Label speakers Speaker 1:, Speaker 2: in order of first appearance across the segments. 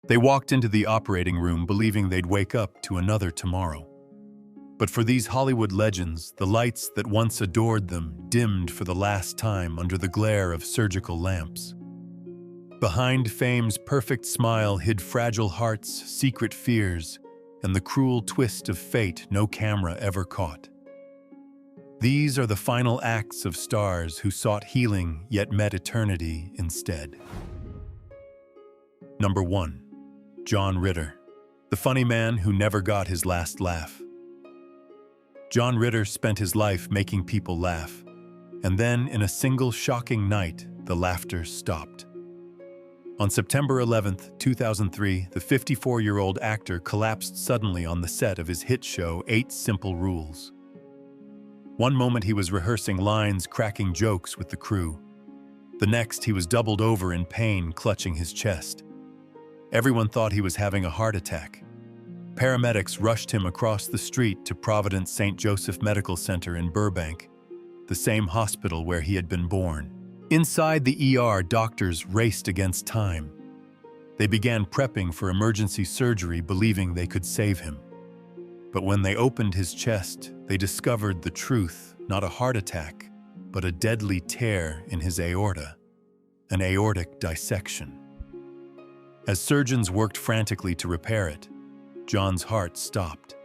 Speaker 1: They walked into the operating room believing they'd wake up to another tomorrow. But for these Hollywood legends, the lights that once adored them dimmed for the last time under the glare of surgical lamps. Behind fame's perfect smile hid fragile hearts, secret fears, and the cruel twist of fate no camera ever caught. These are the final acts of stars who sought healing yet met eternity instead. Number 1. John Ritter, the funny man who never got his last laugh. John Ritter spent his life making people laugh, and then in a single shocking night, the laughter stopped. On September 11, 2003, the 54-year-old actor collapsed suddenly on the set of his hit show 8 Simple Rules. One moment he was rehearsing lines, cracking jokes with the crew. The next, he was doubled over in pain, clutching his chest. Everyone thought he was having a heart attack. Paramedics rushed him across the street to Providence St. Joseph Medical Center in Burbank, the same hospital where he had been born. Inside the ER, doctors raced against time. They began prepping for emergency surgery, believing they could save him. But when they opened his chest, they discovered the truth, not a heart attack, but a deadly tear in his aorta, an aortic dissection. As surgeons worked frantically to repair it, John's heart stopped.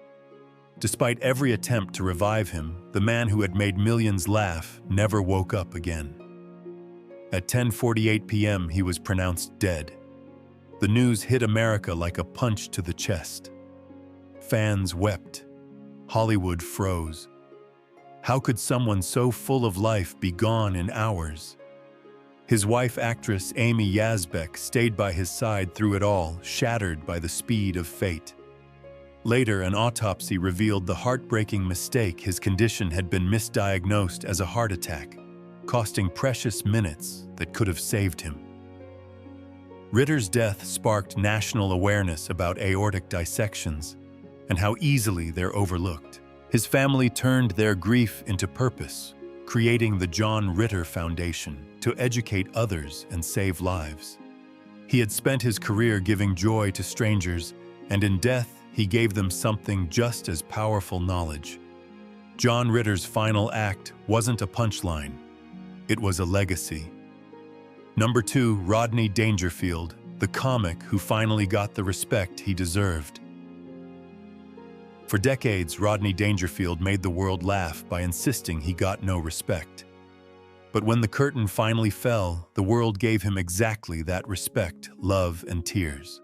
Speaker 1: Despite every attempt to revive him, the man who had made millions laugh never woke up again. At 10:48 p.m., he was pronounced dead. The news hit America like a punch to the chest. Fans wept. Hollywood froze. How could someone so full of life be gone in hours? His wife, actress Amy Yazbek, stayed by his side through it all, shattered by the speed of fate. Later, an autopsy revealed the heartbreaking mistake. His condition had been misdiagnosed as a heart attack, costing precious minutes that could have saved him. Ritter's death sparked national awareness about aortic dissections and how easily they're overlooked. His family turned their grief into purpose, creating the John Ritter Foundation to educate others and save lives. He had spent his career giving joy to strangers, and in death, he gave them something just as powerful: knowledge. John Ritter's final act wasn't a punchline. It was a legacy. Number 2, Rodney Dangerfield, the comic who finally got the respect he deserved. For decades, Rodney Dangerfield made the world laugh by insisting he got no respect. But when the curtain finally fell, the world gave him exactly that respect, love, and tears.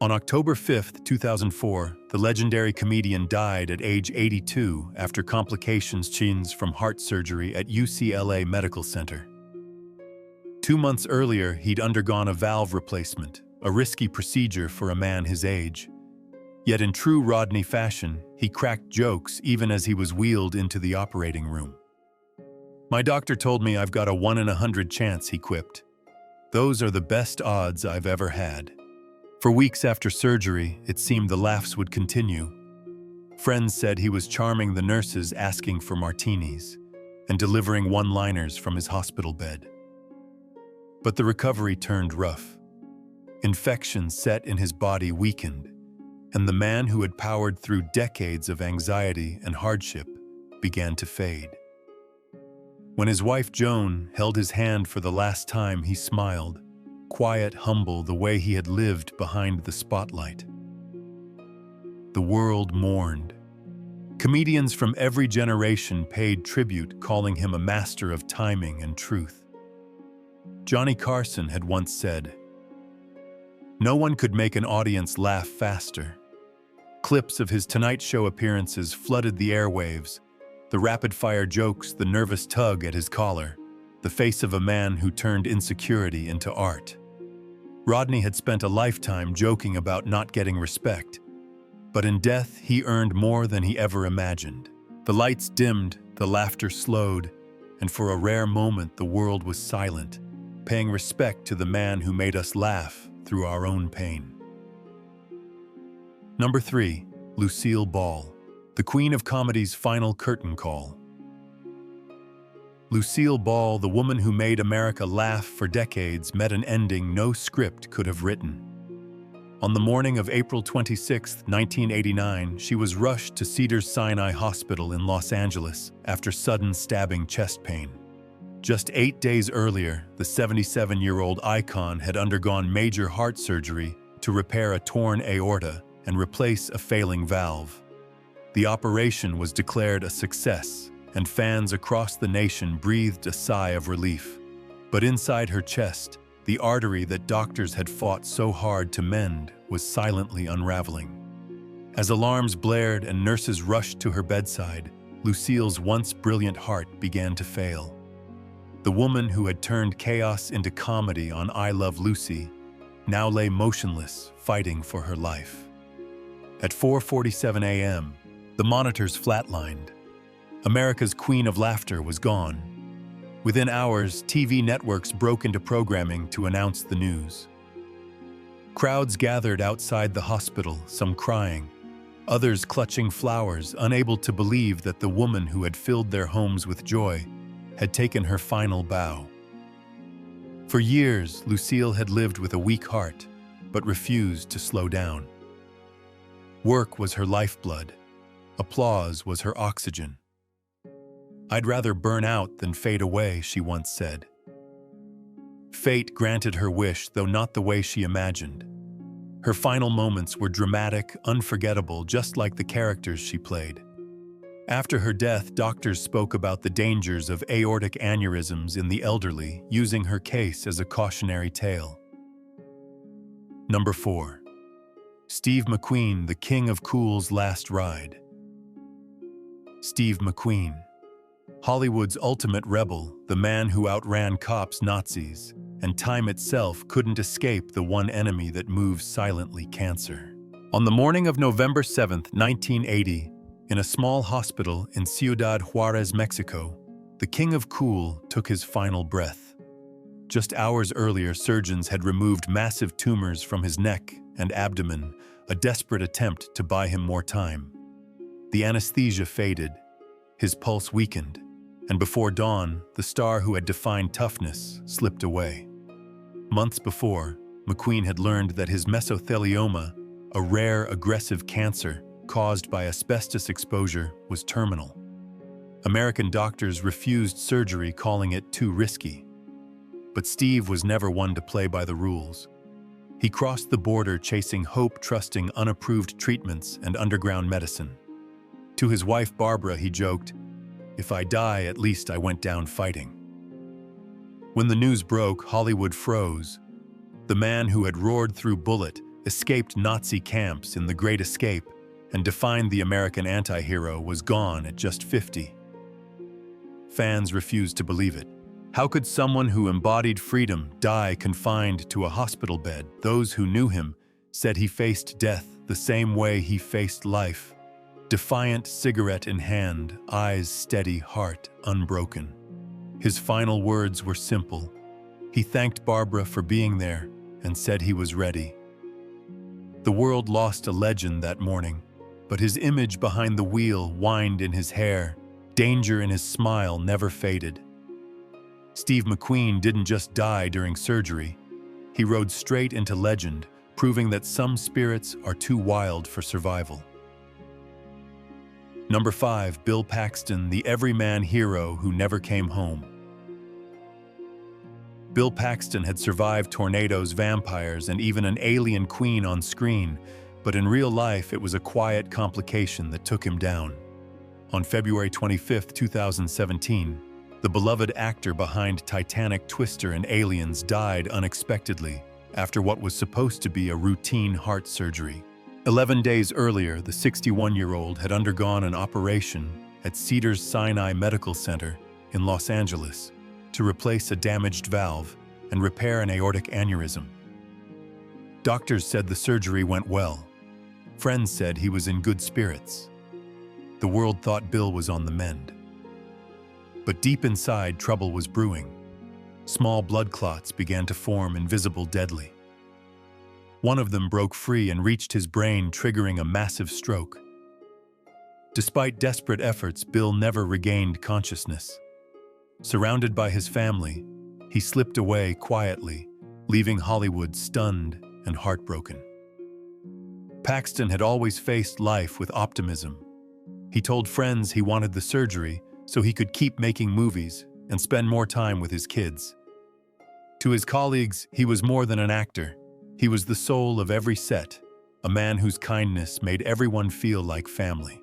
Speaker 1: On October 5, 2004, the legendary comedian died at age 82 after complications from heart surgery at UCLA Medical Center. 2 months earlier, he'd undergone a valve replacement, a risky procedure for a man his age. Yet in true Rodney fashion, he cracked jokes even as he was wheeled into the operating room. "My doctor told me I've got a 1 in 100 chance," he quipped. "Those are the best odds I've ever had." For weeks after surgery, it seemed the laughs would continue. Friends said he was charming the nurses asking for martinis and delivering one-liners from his hospital bed. But the recovery turned rough. Infections set in his body weakened, and the man who had powered through decades of anxiety and hardship began to fade. When his wife Joan held his hand for the last time, he smiled, quiet, humble, the way he had lived behind the spotlight. The world mourned. Comedians from every generation paid tribute, calling him a master of timing and truth. Johnny Carson had once said, "No one could make an audience laugh faster." Clips of his Tonight Show appearances flooded the airwaves, the rapid-fire jokes, the nervous tug at his collar, the face of a man who turned insecurity into art. Rodney had spent a lifetime joking about not getting respect, but in death he earned more than he ever imagined. The lights dimmed, the laughter slowed, and for a rare moment the world was silent, paying respect to the man who made us laugh through our own pain. Number 3, Lucille Ball, the queen of comedy's final curtain call. Lucille Ball, the woman who made America laugh for decades, met an ending no script could have written. On the morning of April 26, 1989, she was rushed to Cedars-Sinai Hospital in Los Angeles after sudden stabbing chest pain. Just 8 days earlier, the 77-year-old icon had undergone major heart surgery to repair a torn aorta and replace a failing valve. The operation was declared a success, and fans across the nation breathed a sigh of relief. But inside her chest, the artery that doctors had fought so hard to mend was silently unraveling. As alarms blared and nurses rushed to her bedside, Lucille's once brilliant heart began to fail. The woman who had turned chaos into comedy on I Love Lucy now lay motionless, fighting for her life. At 4:47 a.m., the monitors flatlined. America's Queen of Laughter was gone. Within hours, TV networks broke into programming to announce the news. Crowds gathered outside the hospital, some crying, others clutching flowers, unable to believe that the woman who had filled their homes with joy had taken her final bow. For years, Lucille had lived with a weak heart, but refused to slow down. Work was her lifeblood. Applause was her oxygen. "I'd rather burn out than fade away," she once said. Fate granted her wish, though not the way she imagined. Her final moments were dramatic, unforgettable, just like the characters she played. After her death, doctors spoke about the dangers of aortic aneurysms in the elderly, using her case as a cautionary tale. Number 4. Steve McQueen, the king of cool's last ride. Steve McQueen, Hollywood's ultimate rebel, the man who outran cops, Nazis, and time itself couldn't escape the one enemy that moves silently: cancer. On the morning of November 7, 1980, in a small hospital in Ciudad Juarez, Mexico, the king of cool took his final breath. Just hours earlier, surgeons had removed massive tumors from his neck and abdomen, a desperate attempt to buy him more time. The anesthesia faded, his pulse weakened, and before dawn, the star who had defined toughness slipped away. Months before, McQueen had learned that his mesothelioma, a rare aggressive cancer caused by asbestos exposure, was terminal. American doctors refused surgery, calling it too risky. But Steve was never one to play by the rules. He crossed the border chasing hope, trusting unapproved treatments and underground medicine. To his wife Barbara, he joked, "If I die, at least I went down fighting." When the news broke, Hollywood froze. The man who had roared through bullet, escaped Nazi camps in The Great Escape, and defined the American anti-hero was gone at just 50. Fans refused to believe it. How could someone who embodied freedom die confined to a hospital bed? Those who knew him said he faced death the same way he faced life. Defiant, cigarette in hand, eyes steady, heart unbroken. His final words were simple. He thanked Barbara for being there and said he was ready. The world lost a legend that morning, but his image behind the wheel whined in his hair. Danger in his smile never faded. Steve McQueen didn't just die during surgery. He rode straight into legend, proving that some spirits are too wild for survival. Number 5. Bill Paxton, the everyman hero who never came home. Bill Paxton had survived tornadoes, vampires, and even an alien queen on screen, but in real life it was a quiet complication that took him down. On February 25, 2017, the beloved actor behind Titanic, Twister, and Aliens died unexpectedly after what was supposed to be a routine heart surgery. 11 days earlier, the 61-year-old had undergone an operation at Cedars-Sinai Medical Center in Los Angeles to replace a damaged valve and repair an aortic aneurysm. Doctors said the surgery went well. Friends said he was in good spirits. The world thought Bill was on the mend. But deep inside, trouble was brewing. Small blood clots began to form, invisible, deadly. One of them broke free and reached his brain, triggering a massive stroke. Despite desperate efforts, Bill never regained consciousness. Surrounded by his family, he slipped away quietly, leaving Hollywood stunned and heartbroken. Paxton had always faced life with optimism. He told friends he wanted the surgery so he could keep making movies and spend more time with his kids. To his colleagues, he was more than an actor. He was the soul of every set, a man whose kindness made everyone feel like family.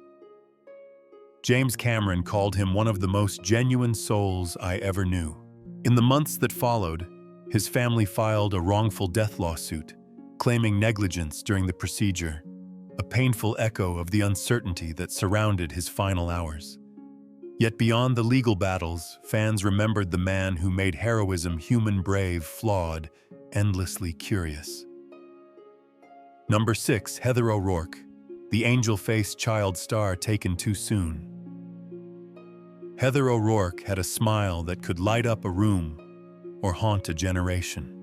Speaker 1: James Cameron called him one of the most genuine souls I ever knew. In the months that followed, his family filed a wrongful death lawsuit, claiming negligence during the procedure, a painful echo of the uncertainty that surrounded his final hours. Yet beyond the legal battles, fans remembered the man who made heroism human, brave, flawed, endlessly curious. Number 6, Heather O'Rourke, the angel-faced child star taken too soon. Heather O'Rourke had a smile that could light up a room or haunt a generation.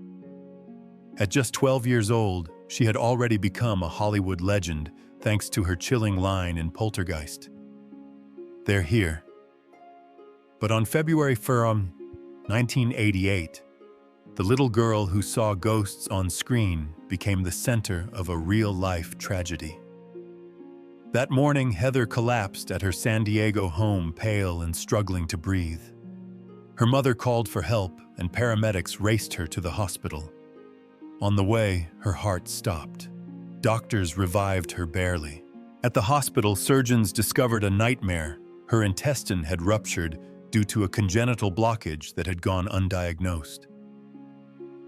Speaker 1: At just 12 years old, she had already become a Hollywood legend thanks to her chilling line in Poltergeist. "They're here." But on February 1, 1988, the little girl who saw ghosts on screen became the center of a real-life tragedy. That morning, Heather collapsed at her San Diego home, pale and struggling to breathe. Her mother called for help, and paramedics raced her to the hospital. On the way, her heart stopped. Doctors revived her barely. At the hospital, surgeons discovered a nightmare. Her intestine had ruptured due to a congenital blockage that had gone undiagnosed.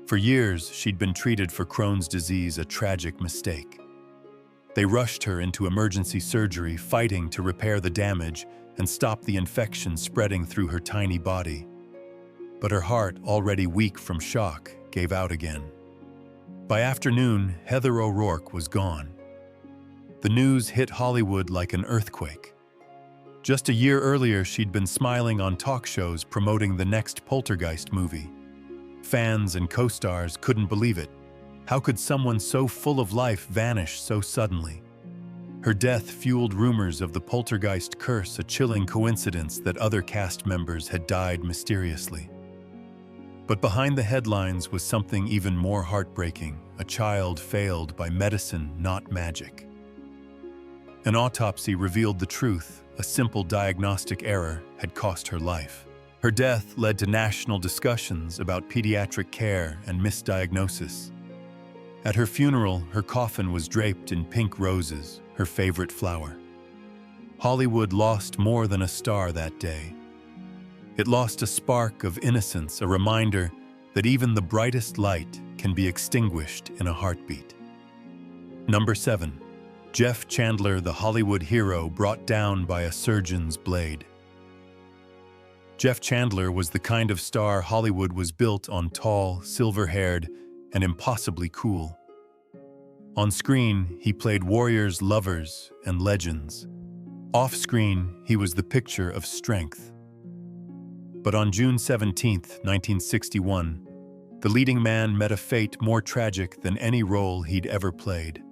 Speaker 1: For years, she'd been treated for Crohn's disease, a tragic mistake. They rushed her into emergency surgery, fighting to repair the damage and stop the infection spreading through her tiny body. But her heart, already weak from shock, gave out again. By afternoon, Heather O'Rourke was gone. The news hit Hollywood like an earthquake. Just a year earlier, she'd been smiling on talk shows promoting the next Poltergeist movie. Fans and co-stars couldn't believe it. How could someone so full of life vanish so suddenly? Her death fueled rumors of the Poltergeist curse, a chilling coincidence that other cast members had died mysteriously. But behind the headlines was something even more heartbreaking: a child failed by medicine, not magic. An autopsy revealed the truth. A simple diagnostic error had cost her life. Her death led to national discussions about pediatric care and misdiagnosis. At her funeral, her coffin was draped in pink roses, her favorite flower. Hollywood lost more than a star that day. It lost a spark of innocence, a reminder that even the brightest light can be extinguished in a heartbeat. Number 7. Jeff Chandler, the Hollywood hero brought down by a surgeon's blade. Jeff Chandler was the kind of star Hollywood was built on: tall, silver-haired, and impossibly cool. On screen, he played warriors, lovers, and legends. Off-screen, he was the picture of strength. But on June 17, 1961, the leading man met a fate more tragic than any role he'd ever played.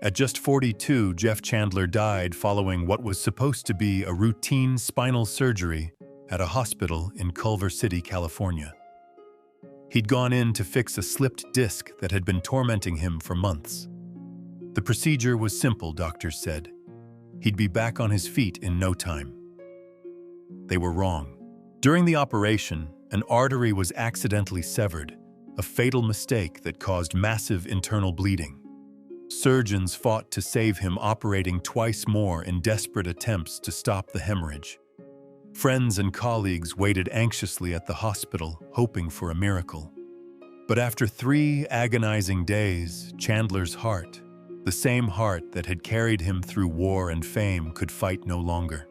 Speaker 1: At just 42, Jeff Chandler died following what was supposed to be a routine spinal surgery at a hospital in Culver City, California. He'd gone in to fix a slipped disc that had been tormenting him for months. The procedure was simple, doctors said. He'd be back on his feet in no time. They were wrong. During the operation, an artery was accidentally severed, a fatal mistake that caused massive internal bleeding. Surgeons fought to save him, operating twice more in desperate attempts to stop the hemorrhage. Friends and colleagues waited anxiously at the hospital, hoping for a miracle. But after 3 agonizing days, Chandler's heart, the same heart that had carried him through war and fame, could fight no longer.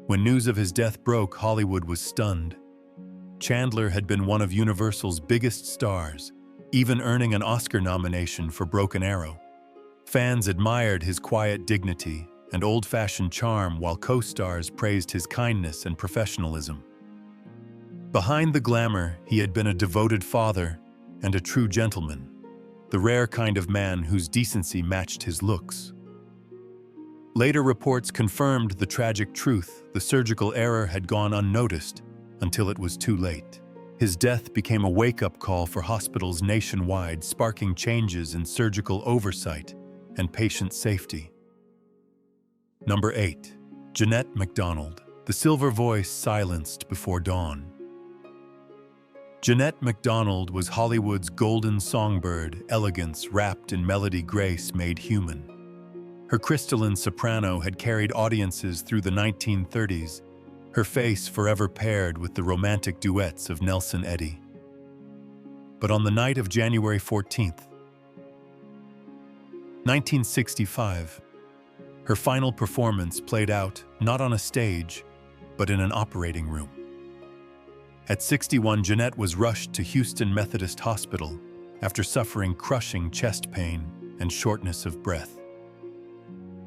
Speaker 1: When news of his death broke, Hollywood was stunned. Chandler had been one of Universal's biggest stars, even earning an Oscar nomination for Broken Arrow. Fans admired his quiet dignity and old-fashioned charm, while co-stars praised his kindness and professionalism. Behind the glamour, he had been a devoted father and a true gentleman, the rare kind of man whose decency matched his looks. Later reports confirmed the tragic truth: the surgical error had gone unnoticed until it was too late. His death became a wake-up call for hospitals nationwide, sparking changes in surgical oversight and patient safety. Number 8. Jeanette MacDonald, the silver voice silenced before dawn. Jeanette MacDonald was Hollywood's golden songbird, elegance wrapped in melody, grace made human. Her crystalline soprano had carried audiences through the 1930s, her face forever paired with the romantic duets of Nelson Eddy. But on the night of January 14th, 1965, her final performance played out not on a stage, but in an operating room. At 61, Jeanette was rushed to Houston Methodist Hospital after suffering crushing chest pain and shortness of breath.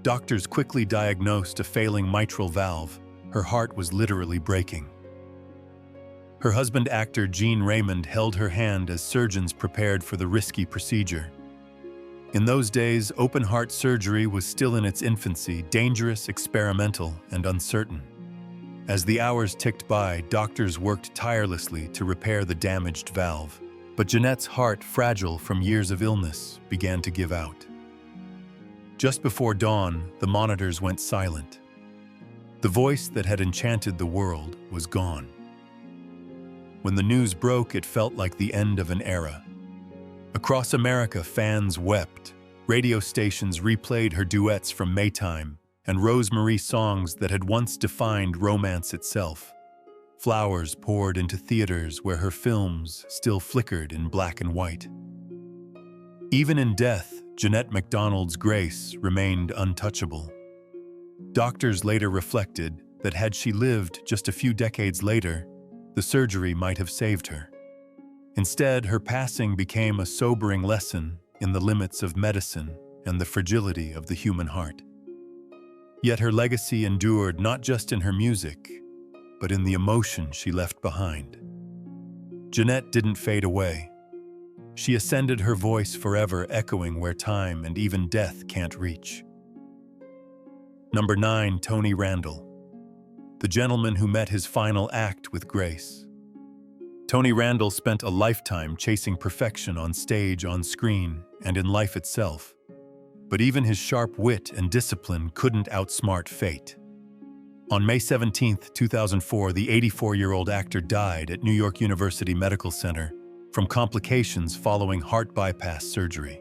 Speaker 1: Doctors quickly diagnosed a failing mitral valve. Her heart was literally breaking. Her husband, actor Gene Raymond, held her hand as surgeons prepared for the risky procedure. In those days, open-heart surgery was still in its infancy, dangerous, experimental, and uncertain. As the hours ticked by, doctors worked tirelessly to repair the damaged valve. But Jeanette's heart, fragile from years of illness, began to give out. Just before dawn, the monitors went silent. The voice that had enchanted the world was gone. When the news broke, it felt like the end of an era. Across America, fans wept. Radio stations replayed her duets from Maytime and Rosemary songs that had once defined romance itself. Flowers poured into theaters where her films still flickered in black and white. Even in death, Jeanette MacDonald's grace remained untouchable. Doctors later reflected that had she lived just a few decades later, the surgery might have saved her. Instead, her passing became a sobering lesson in the limits of medicine and the fragility of the human heart. Yet her legacy endured not just in her music, but in the emotion she left behind. Jeanette didn't fade away. She ascended, her voice forever echoing where time and even death can't reach. Number 9. Tony Randall, the gentleman who met his final act with grace. Tony Randall spent a lifetime chasing perfection on stage, on screen, and in life itself. But even his sharp wit and discipline couldn't outsmart fate. On May 17, 2004, the 84-year-old actor died at New York University Medical Center from complications following heart bypass surgery.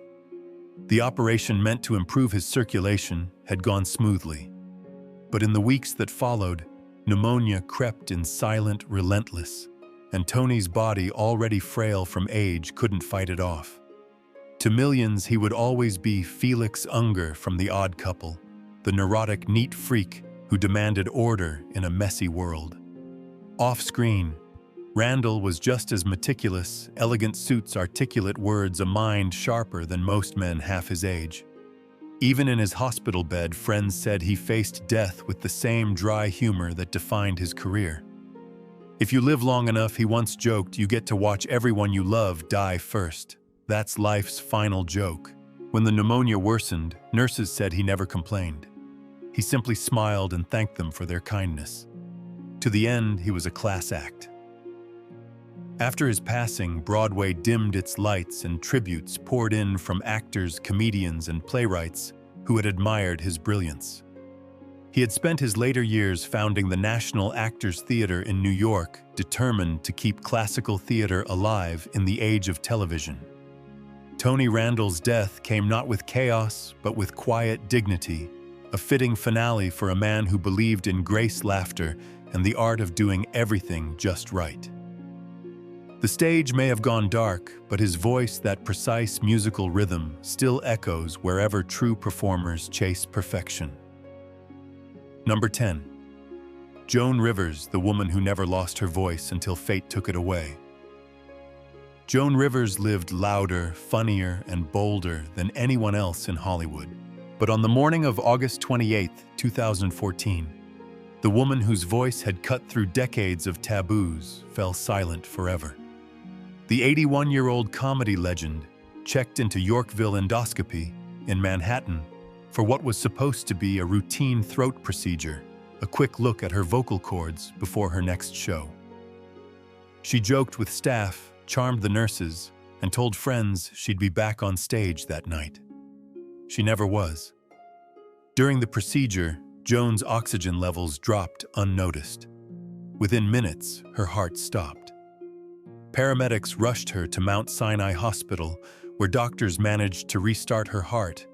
Speaker 1: The operation meant to improve his circulation had gone smoothly. But in the weeks that followed, pneumonia crept in silent, relentless, and Tony's body, already frail from age, couldn't fight it off. To millions, he would always be Felix Unger from The Odd Couple, the neurotic neat freak who demanded order in a messy world. Off-screen, Randall was just as meticulous, elegant suits, articulate words, a mind sharper than most men half his age. Even in his hospital bed, friends said he faced death with the same dry humor that defined his career. If you live long enough, he once joked, you get to watch everyone you love die first. That's life's final joke. When the pneumonia worsened, nurses said he never complained. He simply smiled and thanked them for their kindness. To the end, he was a class act. After his passing, Broadway dimmed its lights and tributes poured in from actors, comedians, and playwrights who had admired his brilliance. He had spent his later years founding the National Actors Theater in New York, determined to keep classical theater alive in the age of television. Tony Randall's death came not with chaos, but with quiet dignity, a fitting finale for a man who believed in grace, laughter, and the art of doing everything just right. The stage may have gone dark, but his voice, that precise musical rhythm, still echoes wherever true performers chase perfection. Number 10. Joan Rivers, the woman who never lost her voice until fate took it away. Joan Rivers lived louder, funnier, and bolder than anyone else in Hollywood. But on the morning of August 28, 2014, the woman whose voice had cut through decades of taboos fell silent forever. The 81-year-old comedy legend checked into Yorkville Endoscopy in Manhattan for what was supposed to be a routine throat procedure, a quick look at her vocal cords before her next show. She joked with staff, charmed the nurses, and told friends she'd be back on stage that night. She never was. During the procedure, Joan's oxygen levels dropped unnoticed. Within minutes, her heart stopped. Paramedics rushed her to Mount Sinai Hospital, where doctors managed to restart her heart,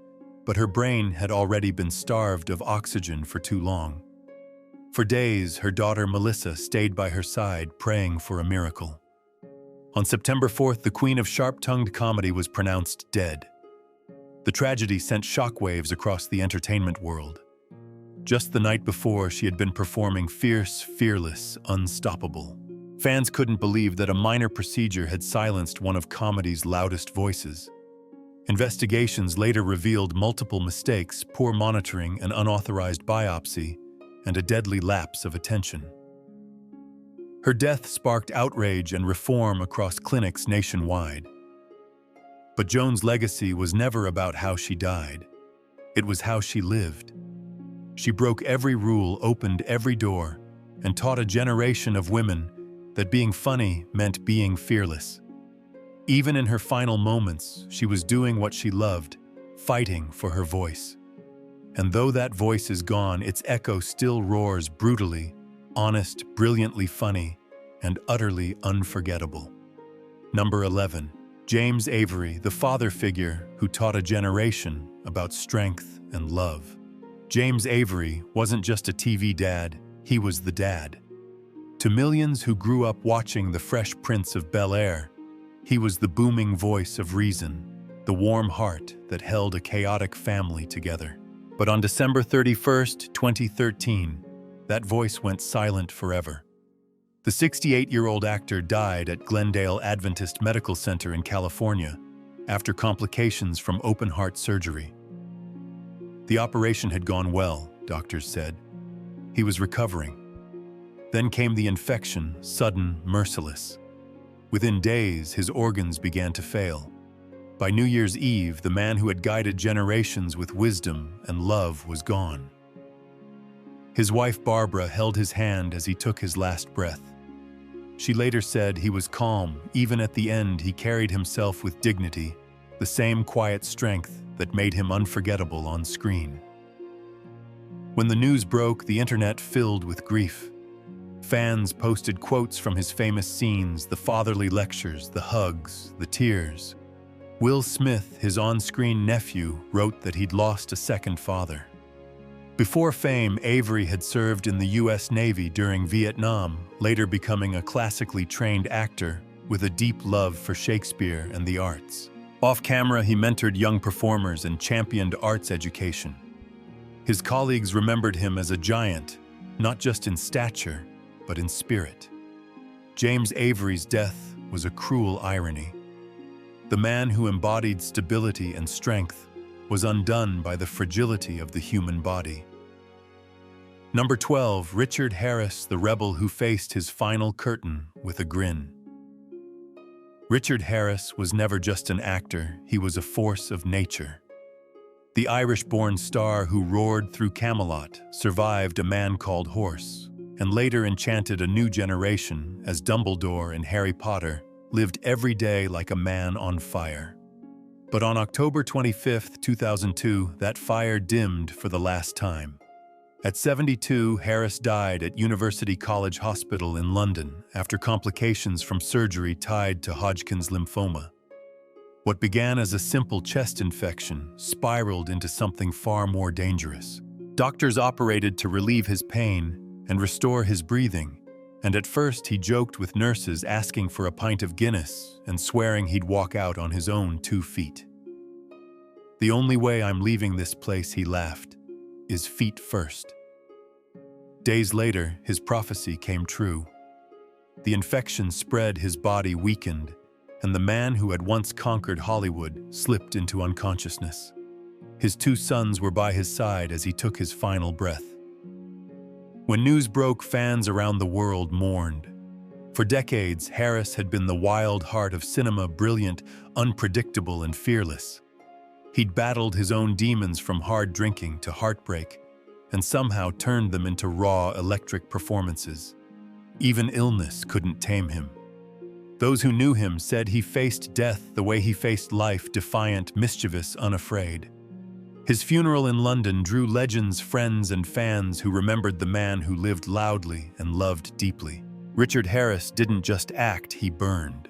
Speaker 1: but her brain had already been starved of oxygen for too long. For days, her daughter Melissa stayed by her side, praying for a miracle. On September 4th, the queen of sharp-tongued comedy was pronounced dead. The tragedy sent shockwaves across the entertainment world. Just the night before, she had been performing Fierce, Fearless, Unstoppable. Fans couldn't believe that a minor procedure had silenced one of comedy's loudest voices. Investigations later revealed multiple mistakes, poor monitoring, an unauthorized biopsy, and a deadly lapse of attention. Her death sparked outrage and reform across clinics nationwide. But Joan's legacy was never about how she died. It was how she lived. She broke every rule, opened every door, and taught a generation of women that being funny meant being fearless. Even in her final moments, she was doing what she loved, fighting for her voice. And though that voice is gone, its echo still roars brutally, honest, brilliantly funny, and utterly unforgettable. Number 11. James Avery, the father figure who taught a generation about strength and love. James Avery wasn't just a TV dad, he was the dad. To millions who grew up watching The Fresh Prince of Bel-Air, he was the booming voice of reason, the warm heart that held a chaotic family together. But on December 31st, 2013, that voice went silent forever. The 68-year-old actor died at Glendale Adventist Medical Center in California after complications from open-heart surgery. The operation had gone well, doctors said. He was recovering. Then came the infection, sudden, merciless. Within days, his organs began to fail. By New Year's Eve, the man who had guided generations with wisdom and love was gone. His wife Barbara held his hand as he took his last breath. She later said he was calm. Even at the end, he carried himself with dignity, the same quiet strength that made him unforgettable on screen. When the news broke, the internet filled with grief. Fans posted quotes from his famous scenes, the fatherly lectures, the hugs, the tears. Will Smith, his on-screen nephew, wrote that he'd lost a second father. Before fame, Avery had served in the U.S. Navy during Vietnam, later becoming a classically trained actor with a deep love for Shakespeare and the arts. Off-camera, he mentored young performers and championed arts education. His colleagues remembered him as a giant, not just in stature, but in spirit. James Avery's death was a cruel irony. The man who embodied stability and strength was undone by the fragility of the human body. Number 12, Richard Harris, the rebel who faced his final curtain with a grin. Richard Harris was never just an actor, he was a force of nature. The Irish-born star who roared through Camelot survived A Man Called Horse, and later enchanted a new generation as Dumbledore in Harry Potter lived every day like a man on fire. But on October 25, 2002, that fire dimmed for the last time. At 72, Harris died at University College Hospital in London after complications from surgery tied to Hodgkin's lymphoma. What began as a simple chest infection spiraled into something far more dangerous. Doctors operated to relieve his pain and restore his breathing, and at first he joked with nurses asking for a pint of Guinness and swearing he'd walk out on his own 2 feet. "The only way I'm leaving this place," he laughed, "is feet first." Days later, his prophecy came true. The infection spread, his body weakened, and the man who had once conquered Hollywood slipped into unconsciousness. His 2 sons were by his side as he took his final breath. When news broke, fans around the world mourned. For decades, Harris had been the wild heart of cinema, brilliant, unpredictable, and fearless. He'd battled his own demons from hard drinking to heartbreak, and somehow turned them into raw, electric performances. Even illness couldn't tame him. Those who knew him said he faced death the way he faced life, defiant, mischievous, unafraid. His funeral in London drew legends, friends, and fans who remembered the man who lived loudly and loved deeply. Richard Harris didn't just act, he burned.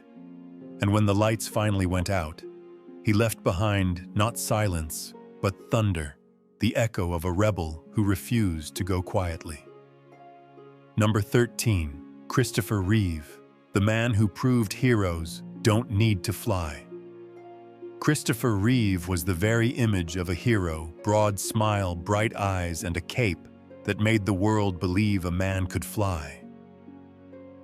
Speaker 1: And when the lights finally went out, he left behind not silence, but thunder, the echo of a rebel who refused to go quietly. Number 13, Christopher Reeve, the man who proved heroes don't need to fly. Christopher Reeve was the very image of a hero, broad smile, bright eyes, and a cape that made the world believe a man could fly.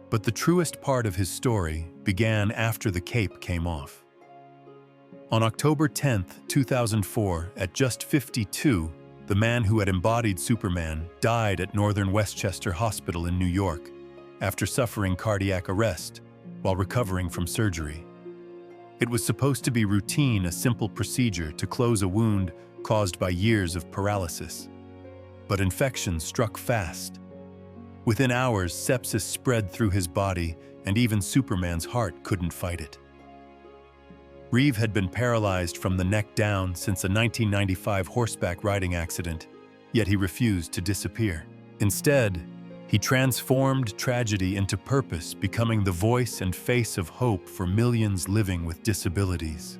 Speaker 1: But the truest part of his story began after the cape came off. On October 10, 2004, at just 52, the man who had embodied Superman died at Northern Westchester Hospital in New York after suffering cardiac arrest while recovering from surgery. It was supposed to be routine, a simple procedure to close a wound caused by years of paralysis. But infection struck fast. Within hours, sepsis spread through his body, and even Superman's heart couldn't fight it. Reeve had been paralyzed from the neck down since a 1995 horseback riding accident, yet he refused to disappear. Instead, he transformed tragedy into purpose, becoming the voice and face of hope for millions living with disabilities.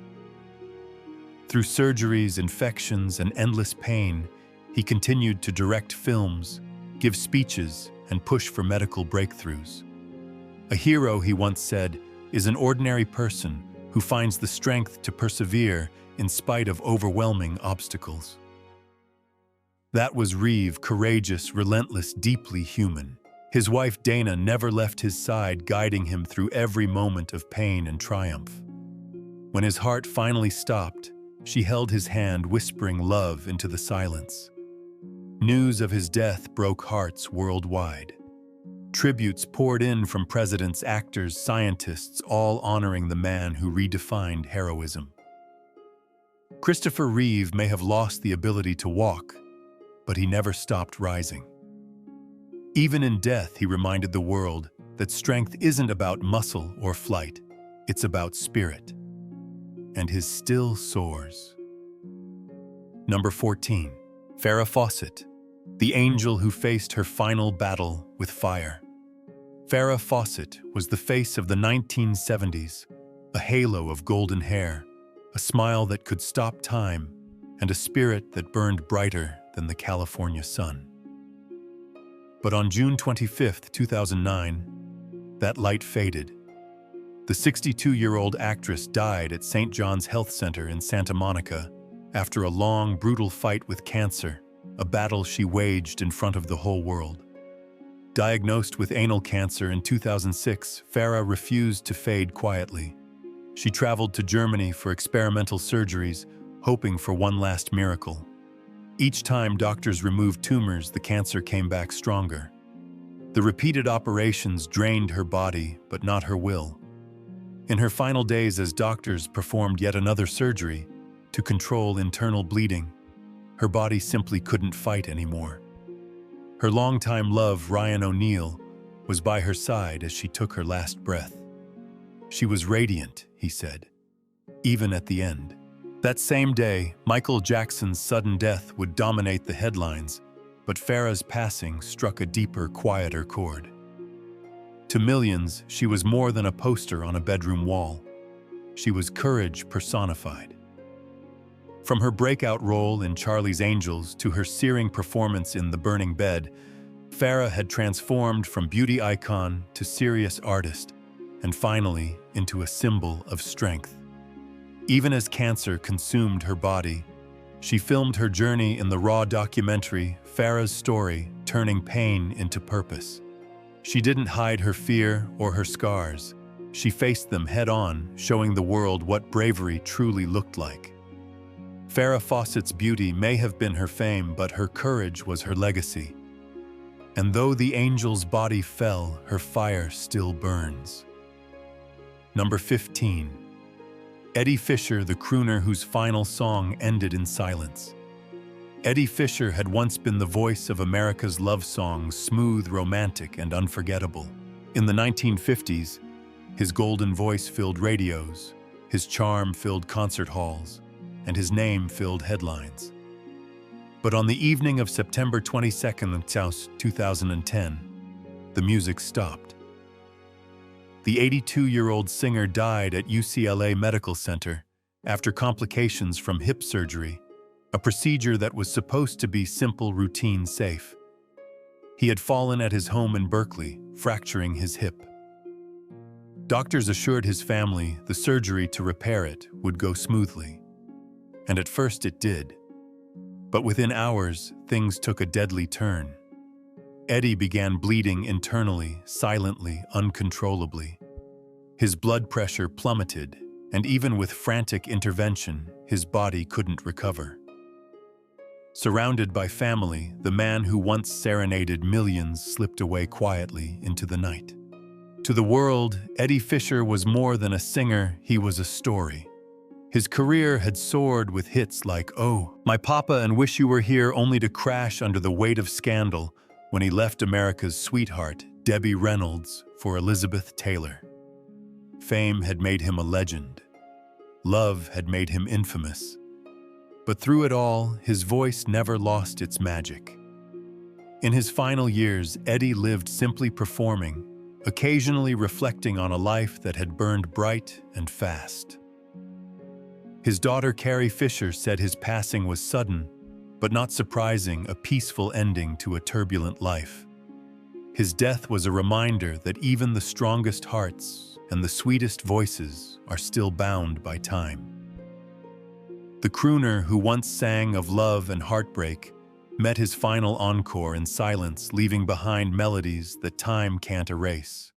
Speaker 1: Through surgeries, infections, and endless pain, he continued to direct films, give speeches, and push for medical breakthroughs. A hero, he once said, is an ordinary person who finds the strength to persevere in spite of overwhelming obstacles. That was Reeve, courageous, relentless, deeply human. His wife Dana never left his side, guiding him through every moment of pain and triumph. When his heart finally stopped, she held his hand, whispering love into the silence. News of his death broke hearts worldwide. Tributes poured in from presidents, actors, scientists, all honoring the man who redefined heroism. Christopher Reeve may have lost the ability to walk, but he never stopped rising. Even in death, he reminded the world that strength isn't about muscle or flight, it's about spirit. And his still soars. Number 14, Farrah Fawcett, the angel who faced her final battle with fire. Farrah Fawcett was the face of the 1970s, a halo of golden hair, a smile that could stop time, and a spirit that burned brighter than the California sun. But on June 25, 2009, that light faded. The 62-year-old actress died at St. John's Health Center in Santa Monica after a long, brutal fight with cancer, a battle she waged in front of the whole world. Diagnosed with anal cancer in 2006, Farrah refused to fade quietly. She traveled to Germany for experimental surgeries, hoping for one last miracle. Each time doctors removed tumors, the cancer came back stronger. The repeated operations drained her body, but not her will. In her final days as doctors performed yet another surgery to control internal bleeding, her body simply couldn't fight anymore. Her longtime love, Ryan O'Neal, was by her side as she took her last breath. She was radiant, he said, even at the end. That same day, Michael Jackson's sudden death would dominate the headlines, but Farrah's passing struck a deeper, quieter chord. To millions, she was more than a poster on a bedroom wall. She was courage personified. From her breakout role in Charlie's Angels to her searing performance in The Burning Bed, Farrah had transformed from beauty icon to serious artist, and finally into a symbol of strength. Even as cancer consumed her body, she filmed her journey in the Raw documentary, Farrah's Story, Turning Pain into Purpose. She didn't hide her fear or her scars. She faced them head-on, showing the world what bravery truly looked like. Farrah Fawcett's beauty may have been her fame, but her courage was her legacy. And though the angel's body fell, her fire still burns. Number 15. Eddie Fisher, the crooner whose final song ended in silence. Eddie Fisher had once been the voice of America's love songs, smooth, romantic, and unforgettable. In the 1950s, His golden voice filled radios, his charm filled concert halls, and his name filled headlines. But on the evening of September 22nd, 2010, the music stopped. The 82-year-old singer died at UCLA Medical Center after complications from hip surgery, a procedure that was supposed to be simple, routine, safe. He had fallen at his home in Berkeley, fracturing his hip. Doctors assured his family the surgery to repair it would go smoothly. And at first it did. But within hours, things took a deadly turn. Eddie began bleeding internally, silently, uncontrollably. His blood pressure plummeted, and even with frantic intervention, his body couldn't recover. Surrounded by family, the man who once serenaded millions slipped away quietly into the night. To the world, Eddie Fisher was more than a singer, he was a story. His career had soared with hits like "Oh, My Papa" and "Wish You Were Here," only to crash under the weight of scandal when he left America's sweetheart, Debbie Reynolds, for Elizabeth Taylor. Fame had made him a legend. Love had made him infamous. But through it all, his voice never lost its magic. In his final years, Eddie lived simply performing, occasionally reflecting on a life that had burned bright and fast. His daughter Carrie Fisher said his passing was sudden, but not surprising, a peaceful ending to a turbulent life. His death was a reminder that even the strongest hearts and the sweetest voices are still bound by time. The crooner who once sang of love and heartbreak met his final encore in silence, leaving behind melodies that time can't erase.